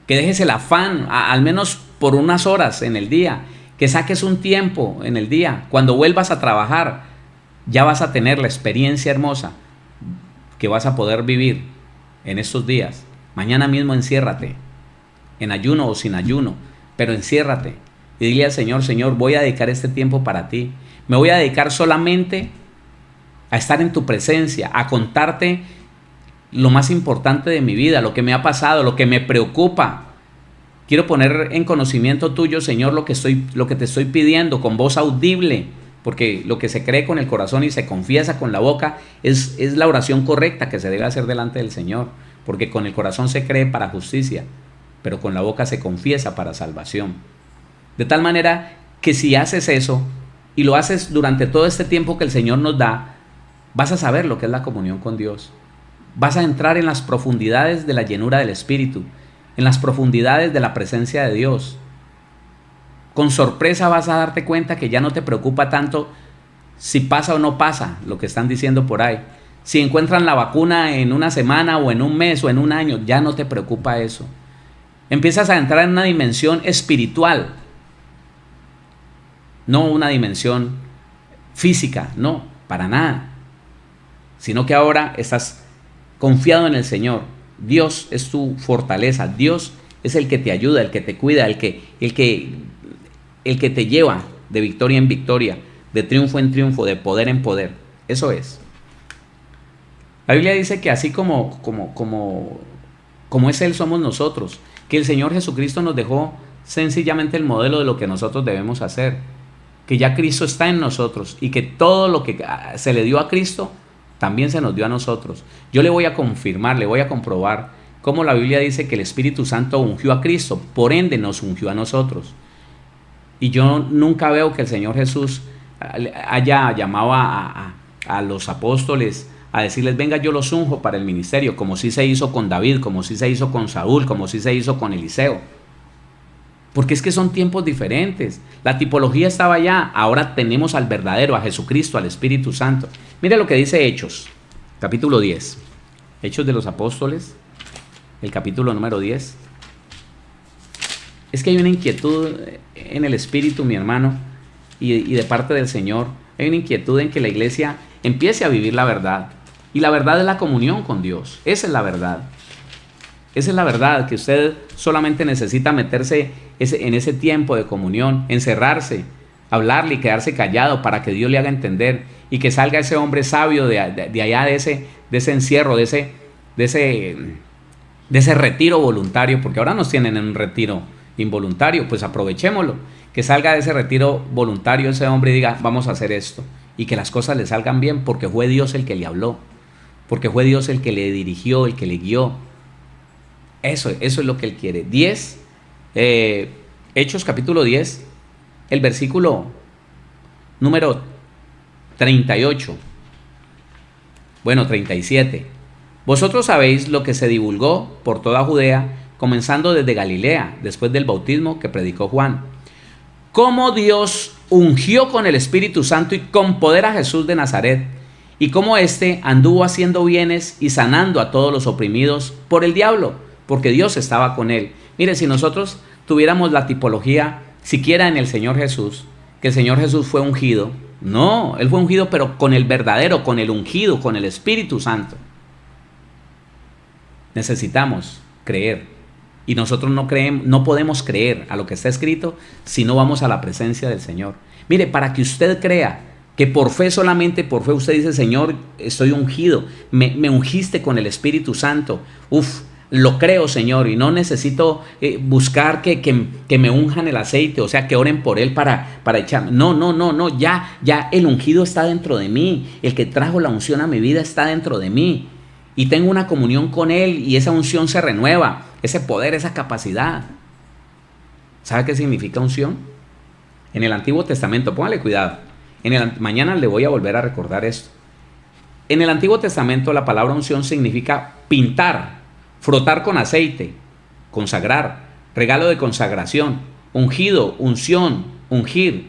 que dejes el afán, al menos por unas horas en el día, que saques un tiempo en el día, cuando vuelvas a trabajar, ya vas a tener la experiencia hermosa que vas a poder vivir en estos días. Mañana mismo enciérrate, en ayuno o sin ayuno, pero enciérrate y dile al Señor, Señor, voy a dedicar este tiempo para ti. Me voy a dedicar solamente a estar en tu presencia, a contarte lo más importante de mi vida, lo que me ha pasado, lo que me preocupa. Quiero poner en conocimiento tuyo, Señor, lo que te estoy pidiendo con voz audible, porque lo que se cree con el corazón y se confiesa con la boca es la oración correcta que se debe hacer delante del Señor, porque con el corazón se cree para justicia, pero con la boca se confiesa para salvación. De tal manera que si haces eso y lo haces durante todo este tiempo que el Señor nos da, vas a saber lo que es la comunión con Dios. Vas a entrar en las profundidades de la llenura del Espíritu, en las profundidades de la presencia de Dios. Con sorpresa vas a darte cuenta que ya no te preocupa tanto si pasa o no pasa lo que están diciendo por ahí. Si encuentran la vacuna en una semana o en un mes o en un año, ya no te preocupa eso. Empiezas a entrar en una dimensión espiritual, no una dimensión física, no, para nada. Sino que ahora estás confiado en el Señor. Dios es tu fortaleza. Dios es el que te ayuda, el que te cuida, el que te lleva de victoria en victoria, de triunfo en triunfo, de poder en poder. Eso es. La Biblia dice que así como es Él, somos nosotros. Que el Señor Jesucristo nos dejó sencillamente el modelo de lo que nosotros debemos hacer. Que ya Cristo está en nosotros y que todo lo que se le dio a Cristo también se nos dio a nosotros. Yo le voy a confirmar, le voy a comprobar cómo la Biblia dice que el Espíritu Santo ungió a Cristo, por ende nos ungió a nosotros. Y yo nunca veo que el Señor Jesús haya llamado a los apóstoles a decirles, venga, yo los unjo para el ministerio, como sí se hizo con David, como sí se hizo con Saúl, como sí se hizo con Eliseo. Porque es que son tiempos diferentes. La tipología estaba allá, ahora tenemos al verdadero, a Jesucristo, al Espíritu Santo. Mire lo que dice Hechos, capítulo 10. Hechos de los Apóstoles, el capítulo número 10. Es que hay una inquietud en el Espíritu, mi hermano, y de parte del Señor. Hay una inquietud en que la iglesia empiece a vivir la verdad. Y la verdad es la comunión con Dios. Esa es la verdad. Esa es la verdad, que usted solamente necesita meterse en ese tiempo de comunión, encerrarse, hablarle y quedarse callado para que Dios le haga entender y que salga ese hombre sabio de allá, de ese encierro, de ese retiro voluntario, porque ahora nos tienen en un retiro involuntario, pues aprovechémoslo, que salga de ese retiro voluntario ese hombre y diga, vamos a hacer esto, y que las cosas le salgan bien, porque fue Dios el que le habló, porque fue Dios el que le dirigió, el que le guió. Eso es lo que Él quiere. Hechos capítulo 10, el versículo número 38. Bueno, 37. Vosotros sabéis lo que se divulgó por toda Judea, comenzando desde Galilea, después del bautismo que predicó Juan. Cómo Dios ungió con el Espíritu Santo y con poder a Jesús de Nazaret, y cómo éste anduvo haciendo bienes y sanando a todos los oprimidos por el diablo, porque Dios estaba con él. Mire, si nosotros tuviéramos la tipología siquiera en el Señor Jesús, que el Señor Jesús fue ungido, no, Él fue ungido pero con el verdadero, con el ungido, con el Espíritu Santo. Necesitamos creer, y nosotros no podemos creer a lo que está escrito si no vamos a la presencia del Señor. Mire, para que usted crea que por fe, solamente por fe, usted dice, Señor, estoy ungido, me ungiste con el Espíritu Santo, lo creo, Señor, y no necesito buscar que me unjan el aceite, o sea, que oren por Él para echar. No, ya el ungido está dentro de mí, el que trajo la unción a mi vida está dentro de mí, y tengo una comunión con Él, y esa unción se renueva, ese poder, esa capacidad. ¿Sabe qué significa unción? En el Antiguo Testamento, póngale cuidado, mañana le voy a volver a recordar esto. En el Antiguo Testamento la palabra unción significa pintar, frotar con aceite, consagrar, regalo de consagración, ungido, unción, ungir,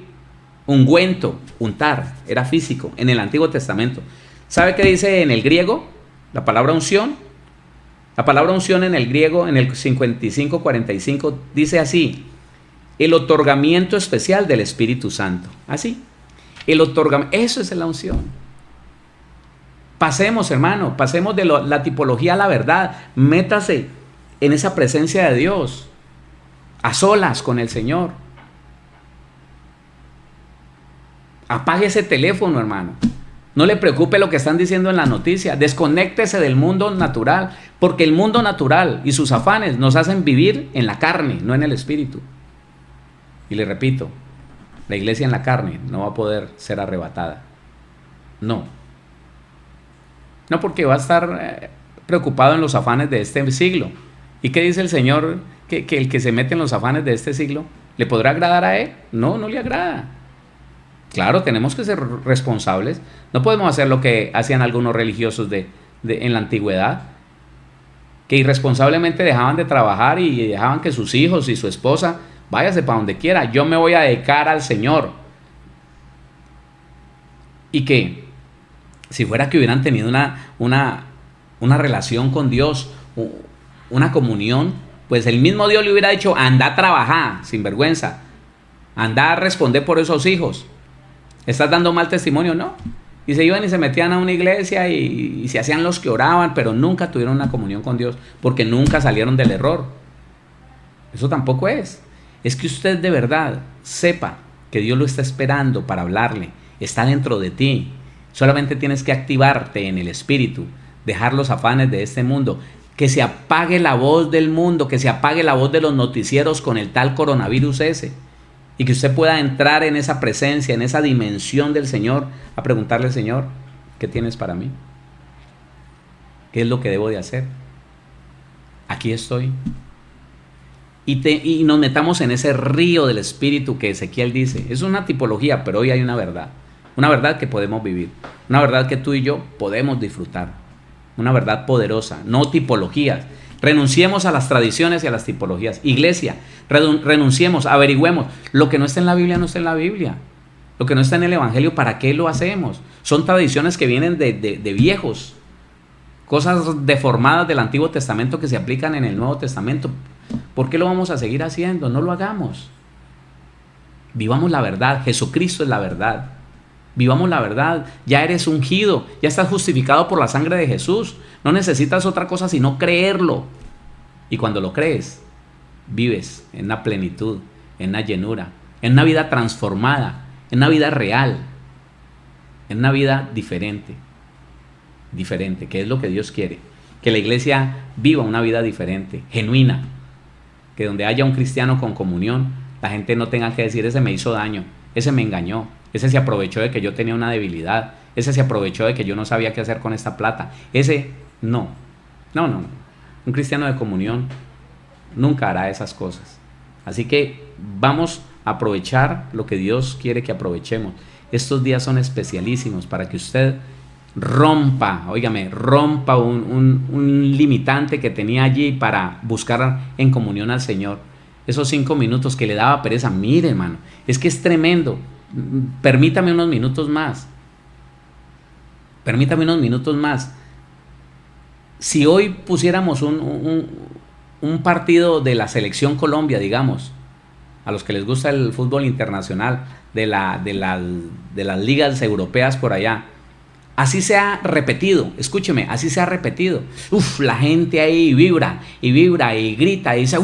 ungüento, untar, era físico en el Antiguo Testamento. ¿Sabe qué dice en el griego la palabra unción? La palabra unción en el griego, en el 55:45, dice así: el otorgamiento especial del Espíritu Santo. Así, el otorgamiento, eso es la unción. Pasemos, hermano, pasemos de la tipología a la verdad. Métase en esa presencia de Dios, a solas con el Señor. Apague ese teléfono, hermano. No le preocupe lo que están diciendo en la noticia. Desconéctese del mundo natural, porque el mundo natural y sus afanes nos hacen vivir en la carne, no en el espíritu. Y le repito, la iglesia en la carne no va a poder ser arrebatada. No. No, porque va a estar preocupado en los afanes de este siglo. ¿Y qué dice el Señor? Que el que se mete en los afanes de este siglo, ¿le podrá agradar a Él? No, no le agrada. Claro, tenemos que ser responsables. No podemos hacer lo que hacían algunos religiosos en la antigüedad, que irresponsablemente dejaban de trabajar y dejaban que sus hijos y su esposa, váyase para donde quiera, yo me voy a dedicar al Señor. Y que si fuera que hubieran tenido una relación con Dios, una comunión, pues el mismo Dios le hubiera dicho, anda a trabajar, sin vergüenza, anda a responder por esos hijos. ¿Estás dando mal testimonio? No. Y se iban y se metían a una iglesia y se hacían los que oraban, pero nunca tuvieron una comunión con Dios, porque nunca salieron del error. Eso tampoco es. Es que usted de verdad sepa que Dios lo está esperando para hablarle. Está dentro de ti. Solamente tienes que activarte en el espíritu, dejar los afanes de este mundo, que se apague la voz del mundo, que se apague la voz de los noticieros con el tal coronavirus ese. Y que usted pueda entrar en esa presencia, en esa dimensión del Señor, a preguntarle, Señor, ¿qué tienes para mí? ¿Qué es lo que debo de hacer? Aquí estoy. Y nos metamos en ese río del Espíritu que Ezequiel dice. Es una tipología, pero hoy hay una verdad. Una verdad que podemos vivir. Una verdad que tú y yo podemos disfrutar. Una verdad poderosa, no tipologías. Renunciemos a las tradiciones y a las tipologías. Iglesia, renunciemos, averigüemos. Lo que no está en la Biblia no está en la Biblia. Lo que no está en el Evangelio, ¿para qué lo hacemos? Son tradiciones que vienen de viejos. Cosas deformadas del Antiguo Testamento que se aplican en el Nuevo Testamento. ¿Por qué lo vamos a seguir haciendo? No lo hagamos. Vivamos la verdad. Jesucristo es la verdad. Vivamos la verdad. Ya eres ungido, ya estás justificado por la sangre de Jesús. No necesitas otra cosa sino creerlo. Y cuando lo crees, vives en una plenitud, en una llenura, en una vida transformada, en una vida real, en una vida diferente. Diferente, que es lo que Dios quiere. Que la iglesia viva una vida diferente, genuina. Que donde haya un cristiano con comunión, la gente no tenga que decir, ese me hizo daño, ese me engañó, ese se aprovechó de que yo tenía una debilidad, ese se aprovechó de que yo no sabía qué hacer con esta plata, ese no. Un cristiano de comunión nunca hará esas cosas. Así que vamos a aprovechar lo que Dios quiere que aprovechemos. Estos días son especialísimos para que usted rompa un limitante que tenía allí para buscar en comunión al Señor. Esos 5 minutos que le daba pereza, mire, hermano, es que es tremendo. Permítame unos minutos más. Si hoy pusiéramos un partido de la selección Colombia, digamos, a los que les gusta el fútbol internacional, de las ligas europeas por allá, así se ha repetido, escúcheme, así se ha repetido. La gente ahí vibra y grita y dice,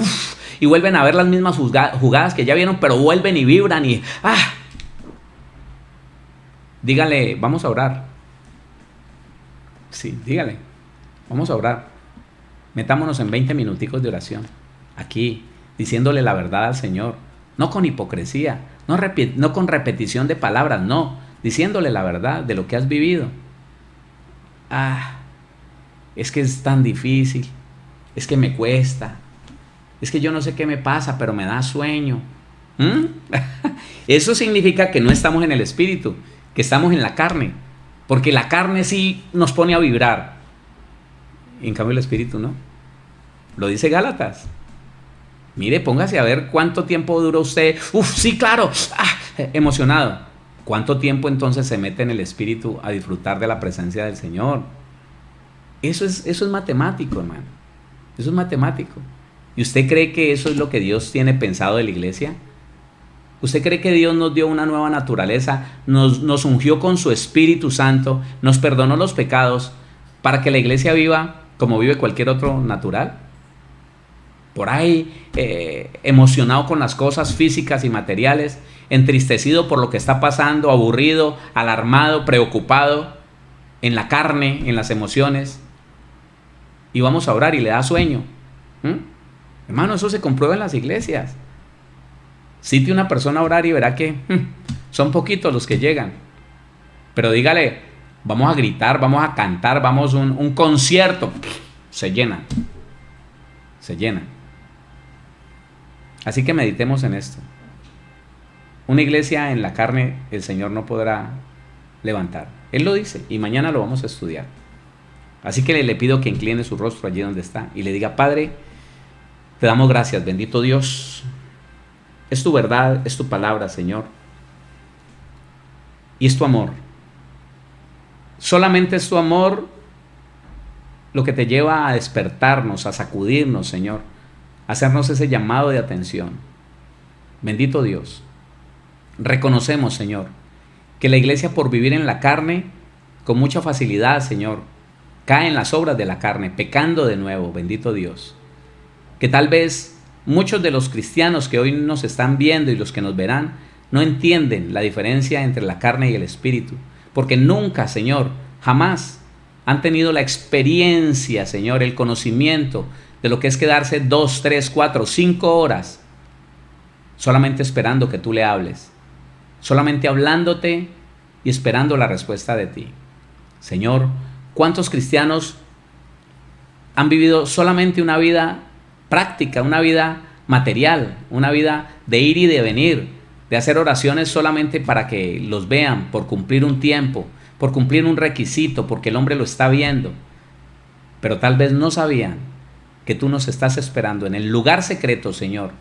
y vuelven a ver las mismas jugadas que ya vieron, pero vuelven y vibran y dígale, vamos a orar. Sí, dígale, vamos a orar. Metámonos en 20 minuticos de oración, aquí, diciéndole la verdad al Señor, no con hipocresía, no con repetición de palabras, no, diciéndole la verdad de lo que has vivido. Es que es tan difícil, es que me cuesta, es que yo no sé qué me pasa, pero me da sueño. Eso significa que no estamos en el espíritu, que estamos en la carne, porque la carne sí nos pone a vibrar, en cambio el espíritu no. Lo dice Gálatas. Mire, póngase a ver cuánto tiempo dura usted. Sí, claro, emocionado. ¿Cuánto tiempo entonces se mete en el espíritu a disfrutar de la presencia del Señor? Eso es matemático, hermano. Eso es matemático. ¿Y usted cree que eso es lo que Dios tiene pensado de la iglesia? ¿Usted cree que Dios nos dio una nueva naturaleza, nos ungió con su Espíritu Santo, nos perdonó los pecados para que la iglesia viva como vive cualquier otro natural? Por ahí emocionado con las cosas físicas y materiales, entristecido por lo que está pasando, aburrido, alarmado, preocupado, en la carne, en las emociones, y vamos a orar y le da sueño. Hermano, eso se comprueba en las iglesias. Cite una persona a orar y verá que son poquitos los que llegan. Pero dígale, vamos a gritar, vamos a cantar, vamos a un concierto. Se llenan. Se llenan. Así que meditemos en esto. Una iglesia en la carne el Señor no podrá levantar. Él lo dice y mañana lo vamos a estudiar. Así que le pido que incline su rostro allí donde está y le diga: Padre, te damos gracias, bendito Dios. Es tu verdad, es tu palabra, Señor. Y es tu amor. Solamente es tu amor lo que te lleva a despertarnos, a sacudirnos, Señor, a hacernos ese llamado de atención. Bendito Dios. Reconocemos, Señor, que la iglesia, por vivir en la carne, con mucha facilidad, Señor, cae en las obras de la carne, pecando de nuevo, bendito Dios. Que tal vez muchos de los cristianos que hoy nos están viendo y los que nos verán no entienden la diferencia entre la carne y el espíritu, porque nunca, Señor, jamás han tenido la experiencia, Señor, el conocimiento de lo que es quedarse 2, 3, 4, 5 horas solamente esperando que tú le hables, solamente hablándote y esperando la respuesta de ti. Señor, ¿cuántos cristianos han vivido solamente una vida práctica, una vida material, una vida de ir y de venir, de hacer oraciones solamente para que los vean, por cumplir un tiempo, por cumplir un requisito, porque el hombre lo está viendo? Pero tal vez no sabían que tú nos estás esperando en el lugar secreto, Señor,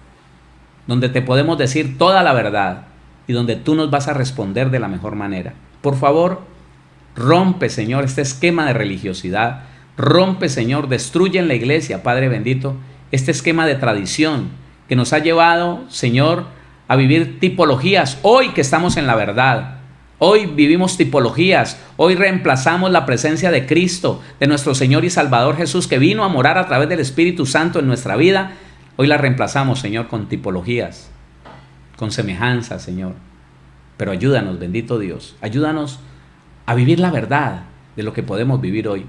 donde te podemos decir toda la verdad y donde tú nos vas a responder de la mejor manera. Por favor, rompe, Señor, este esquema de religiosidad. Rompe, Señor, destruye en la iglesia, Padre bendito, este esquema de tradición que nos ha llevado, Señor, a vivir tipologías. Hoy que estamos en la verdad, hoy vivimos tipologías, hoy reemplazamos la presencia de Cristo, de nuestro Señor y Salvador Jesús, que vino a morar a través del Espíritu Santo en nuestra vida. Hoy la reemplazamos, Señor, con tipologías, con semejanza, Señor. Pero ayúdanos, bendito Dios, ayúdanos a vivir la verdad de lo que podemos vivir hoy,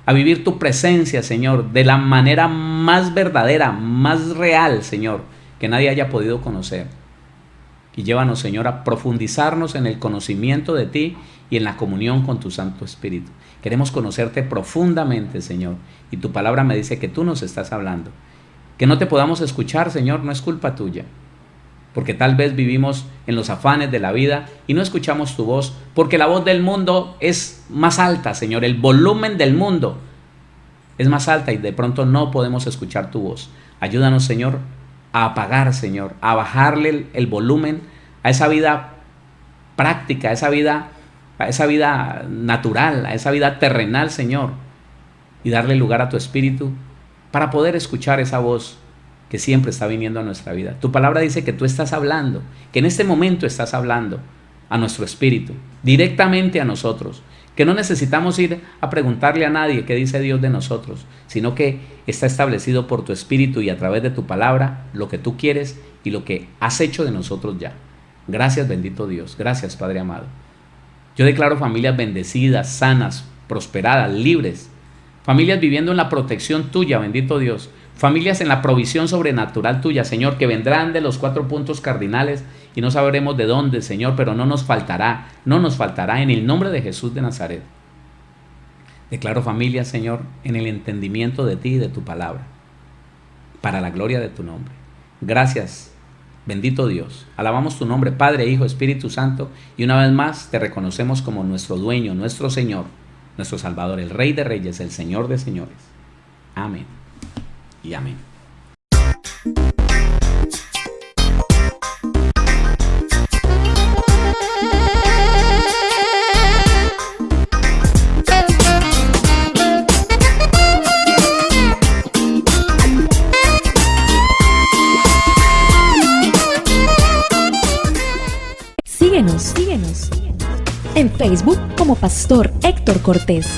a vivir tu presencia, Señor, de la manera más verdadera, más real, Señor, que nadie haya podido conocer. Y llévanos, Señor, a profundizarnos en el conocimiento de ti y en la comunión con tu Santo Espíritu. Queremos conocerte profundamente, Señor, y tu palabra me dice que tú nos estás hablando. Que no te podamos escuchar, Señor, no es culpa tuya, porque tal vez vivimos en los afanes de la vida y no escuchamos tu voz, porque la voz del mundo es más alta, Señor, el volumen del mundo es más alta y de pronto no podemos escuchar tu voz. Ayúdanos, Señor, a apagar, Señor, a bajarle el volumen a esa vida práctica, a esa vida natural, a esa vida terrenal, Señor, y darle lugar a tu Espíritu para poder escuchar esa voz que siempre está viniendo a nuestra vida. Tu palabra dice que tú estás hablando, que en este momento estás hablando a nuestro espíritu, directamente a nosotros, que no necesitamos ir a preguntarle a nadie qué dice Dios de nosotros, sino que está establecido por tu espíritu y a través de tu palabra lo que tú quieres y lo que has hecho de nosotros ya. Gracias, bendito Dios. Gracias, Padre amado. Yo declaro familias bendecidas, sanas, prosperadas, libres, familias viviendo en la protección tuya, bendito Dios. Familias en la provisión sobrenatural tuya, Señor, que vendrán de los 4 puntos cardinales y no sabremos de dónde, Señor, pero no nos faltará en el nombre de Jesús de Nazaret. Declaro familias, Señor, en el entendimiento de ti y de tu palabra, para la gloria de tu nombre. Gracias, bendito Dios. Alabamos tu nombre, Padre, Hijo, Espíritu Santo, y una vez más te reconocemos como nuestro dueño, nuestro Señor, nuestro Salvador, el Rey de Reyes, el Señor de Señores. Amén y amén. Síguenos en Facebook como Pastor Héctor Cortés,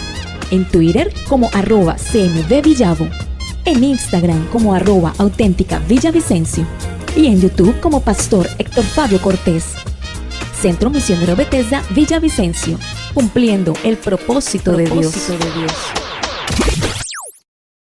en Twitter como @CMVillavo, en Instagram como @auténtica Villavicencio y en YouTube como Pastor Héctor Fabio Cortés. Centro Misionero Bethesda Villavicencio, cumpliendo el propósito de Dios.